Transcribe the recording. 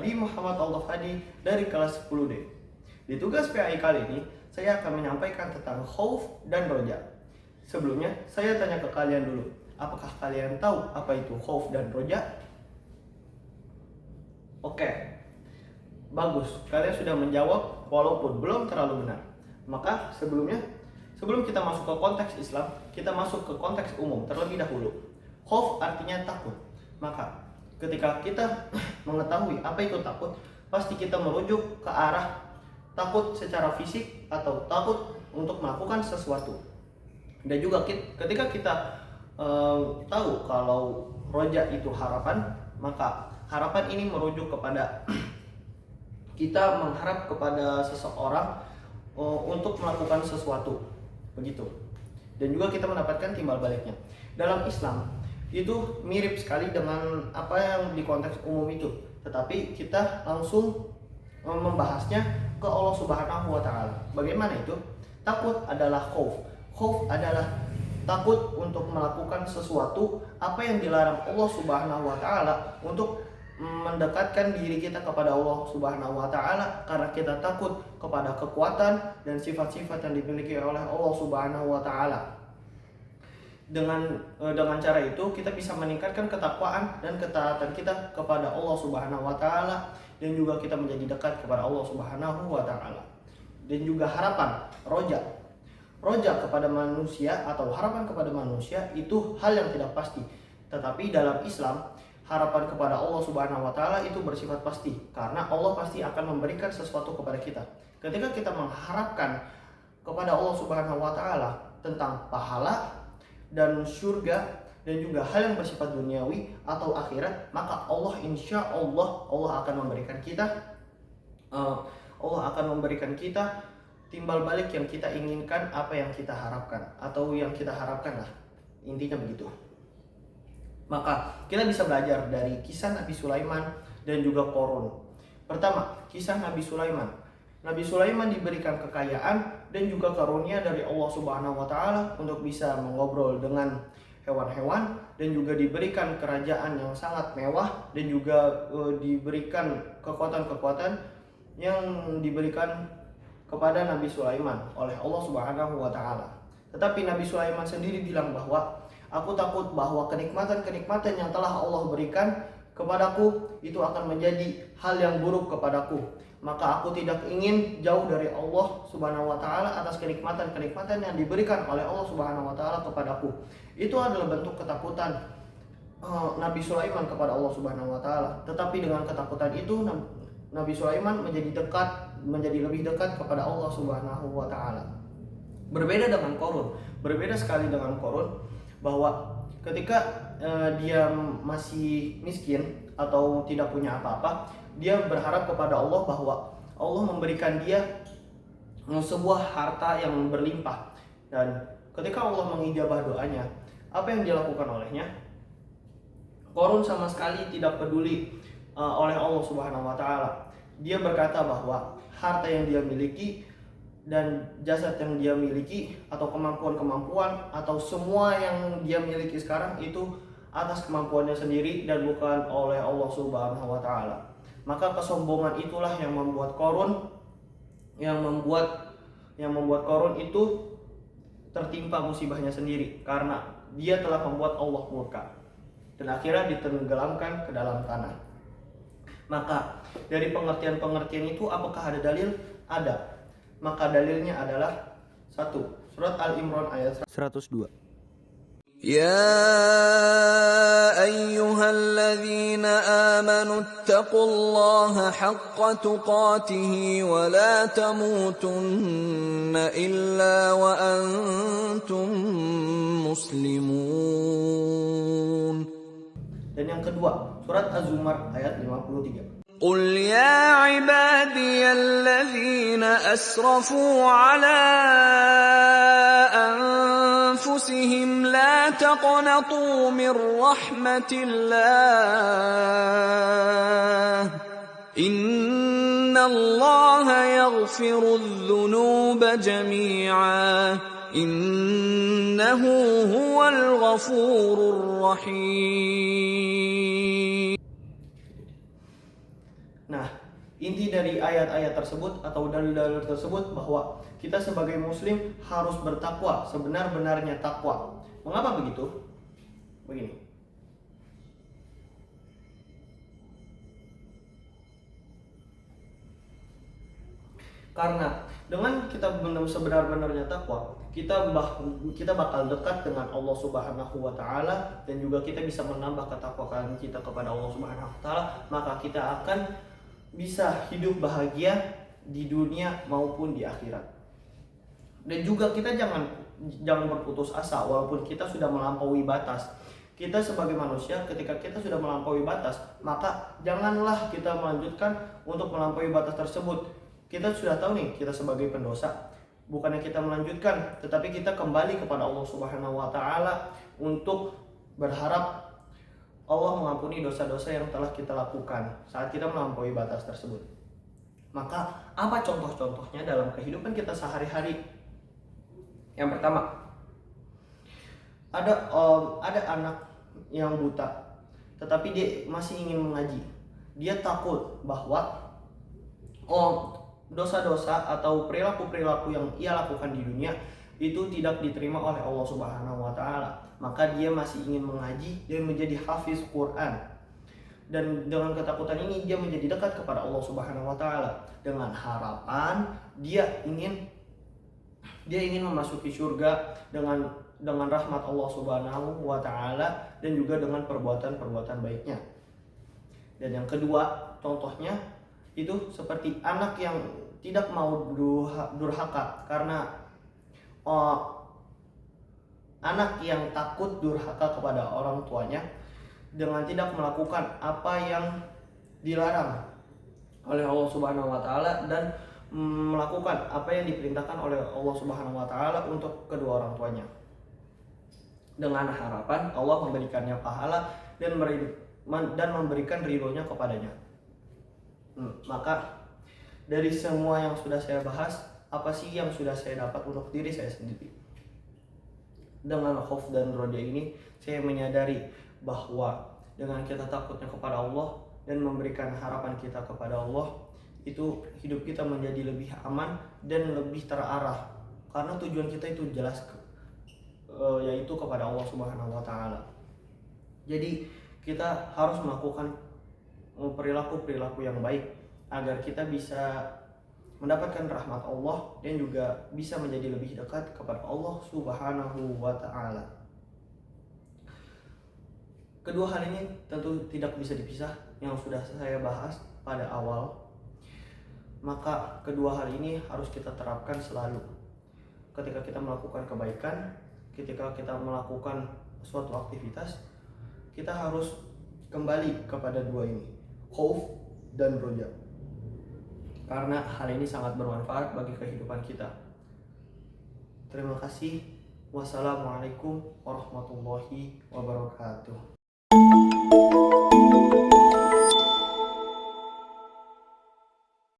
Nabi Muhammad Al-Hadi dari kelas 10D. Di tugas PAI kali ini, saya akan menyampaikan tentang khauf dan roja. Sebelumnya, saya tanya ke kalian dulu, apakah kalian tahu apa itu khauf dan roja? Oke, bagus, kalian sudah menjawab walaupun belum terlalu benar. Maka sebelum kita masuk ke konteks Islam, kita masuk ke konteks umum terlebih dahulu. Khauf artinya takut. Maka ketika kita mengetahui apa itu takut, pasti kita merujuk ke arah takut secara fisik atau takut untuk melakukan sesuatu. Dan juga ketika kita tahu kalau roja itu harapan, maka harapan ini merujuk kepada kita mengharap kepada seseorang untuk melakukan sesuatu, begitu. Dan juga kita mendapatkan timbal baliknya. Dalam Islam itu mirip sekali dengan apa yang di konteks umum itu, tetapi kita langsung membahasnya ke Allah Subhanahu wa Ta'ala. Bagaimana itu? Takut adalah khauf. Khauf adalah takut untuk melakukan sesuatu apa yang dilarang Allah Subhanahu wa Ta'ala, untuk mendekatkan diri kita kepada Allah Subhanahu wa Ta'ala, karena kita takut kepada kekuatan dan sifat-sifat yang dimiliki oleh Allah Subhanahu wa Ta'ala. Dengan cara itu kita bisa meningkatkan ketakwaan dan ketaatan kita kepada Allah Subhanahu wa Ta'ala, dan juga kita menjadi dekat kepada Allah Subhanahu wa Ta'ala. Dan juga harapan, roja kepada manusia atau harapan kepada manusia itu hal yang tidak pasti. Tetapi dalam Islam, harapan kepada Allah Subhanahu wa Ta'ala itu bersifat pasti, karena Allah pasti akan memberikan sesuatu kepada kita. Ketika kita mengharapkan kepada Allah Subhanahu wa Ta'ala tentang pahala dan surga dan juga hal yang bersifat duniawi atau akhirat, maka insya Allah akan memberikan kita timbal balik yang kita inginkan, apa yang kita harapkan atau yang kita harapkan lah, intinya begitu. Maka kita bisa belajar dari kisah Nabi Sulaiman dan juga Qarun. Pertama, kisah Nabi Sulaiman. Nabi Sulaiman diberikan kekayaan dan juga karunia dari Allah Subhanahu wa Ta'ala untuk bisa mengobrol dengan hewan-hewan, dan juga diberikan kerajaan yang sangat mewah, dan juga diberikan kekuatan-kekuatan yang diberikan kepada Nabi Sulaiman oleh Allah Subhanahu wa Ta'ala. Tetapi Nabi Sulaiman sendiri bilang bahwa aku takut bahwa kenikmatan yang telah Allah berikan kepadaku itu akan menjadi hal yang buruk kepadaku. Maka aku tidak ingin jauh dari Allah Subhanahu wa Ta'ala atas kenikmatan yang diberikan oleh Allah Subhanahu wa Ta'ala kepadaku. Itu adalah bentuk ketakutan Nabi Sulaiman kepada Allah Subhanahu wa Ta'ala. Tetapi dengan ketakutan itu Nabi Sulaiman menjadi lebih dekat kepada Allah Subhanahu wa Ta'ala. Berbeda sekali dengan Qarun, bahwa ketika dia masih miskin atau tidak punya apa-apa, dia berharap kepada Allah bahwa Allah memberikan dia sebuah harta yang berlimpah. Dan ketika Allah mengijabah doanya, apa yang dilakukan olehnya? Qarun sama sekali tidak peduli oleh Allah Subhanahu wa Ta'ala. Dia berkata bahwa harta yang dia miliki dan jasad yang dia miliki atau kemampuan atau semua yang dia miliki sekarang itu atas kemampuannya sendiri dan bukan oleh Allah Subhanahu wa Ta'ala. Maka kesombongan itulah yang membuat Qarun itu tertimpa musibahnya sendiri, karena dia telah membuat Allah murka dan akhirnya ditenggelamkan ke dalam tanah. Maka dari pengertian itu apakah ada dalil? Ada. Maka dalilnya adalah 1. Surat Al-Imran ayat 102. يا أيها الذين آمنوا اتقوا الله حق تقاته ولا تموتن إلا وأنتم مسلمون. Dan yang kedua, surat Az-Zumar ayat 53. قل يا عبادي الذين أسرفوا على أنفسهم لا تقنطوا من رحمة الله إن الله يغفر الذنوب جميعا إنه هو الغفور الرحيم. Nah, Inti dari ayat-ayat tersebut atau dalil-dalil tersebut bahwa kita sebagai muslim harus bertakwa sebenar-benarnya takwa. Mengapa begitu? Begini. Karena dengan kita sebenar-benarnya takwa, kita bakal dekat dengan Allah Subhanahu wa taala, dan juga kita bisa menambah ketakwaan kita kepada Allah Subhanahu wa taala, maka kita akan bisa hidup bahagia di dunia maupun di akhirat. Dan juga kita jangan berputus asa walaupun kita sudah melampaui batas. Kita sebagai manusia, ketika kita sudah melampaui batas, maka janganlah kita melanjutkan untuk melampaui batas tersebut. Kita sudah tahu nih, kita sebagai pendosa, bukannya kita melanjutkan, tetapi kita kembali kepada Allah Subhanahu wa taala untuk berharap Allah mengampuni dosa-dosa yang telah kita lakukan saat kita melampaui batas tersebut. Maka apa contoh-contohnya dalam kehidupan kita sehari-hari? Yang pertama, ada anak yang buta, tetapi dia masih ingin mengaji. Dia takut bahwa dosa-dosa atau perilaku-perilaku yang ia lakukan di dunia itu tidak diterima oleh Allah Subhanahu wa taala. Maka dia masih ingin mengaji dan menjadi hafiz Quran. Dan dengan ketakutan ini dia menjadi dekat kepada Allah Subhanahu wa taala dengan harapan dia ingin memasuki surga dengan rahmat Allah Subhanahu wa taala dan juga dengan perbuatan-perbuatan baiknya. Dan yang kedua, contohnya itu seperti anak yang tidak mau durhaka, karena anak yang takut durhaka kepada orang tuanya dengan tidak melakukan apa yang dilarang oleh Allah Subhanahu wa taala dan melakukan apa yang diperintahkan oleh Allah Subhanahu wa taala untuk kedua orang tuanya, dengan harapan Allah memberikannya pahala dan memberikan ridhonya kepadanya. Maka dari semua yang sudah saya bahas, apa sih yang sudah saya dapat untuk diri saya sendiri? Dengan khauf dan roja ini, saya menyadari bahwa dengan kita takutnya kepada Allah dan memberikan harapan kita kepada Allah, itu hidup kita menjadi lebih aman dan lebih terarah. Karena tujuan kita itu jelas, yaitu kepada Allah Subhanahu wa taala. Jadi kita harus melakukan perilaku-perilaku yang baik agar kita bisa mendapatkan rahmat Allah dan juga bisa menjadi lebih dekat kepada Allah Subhanahu wa taala. Kedua hal ini tentu tidak bisa dipisah yang sudah saya bahas pada awal. Maka kedua hal ini harus kita terapkan selalu. Ketika kita melakukan kebaikan, ketika kita melakukan suatu aktivitas, kita harus kembali kepada dua ini, khauf dan roja. Karena hal ini sangat bermanfaat bagi kehidupan kita. Terima kasih. Wassalamualaikum warahmatullahi wabarakatuh.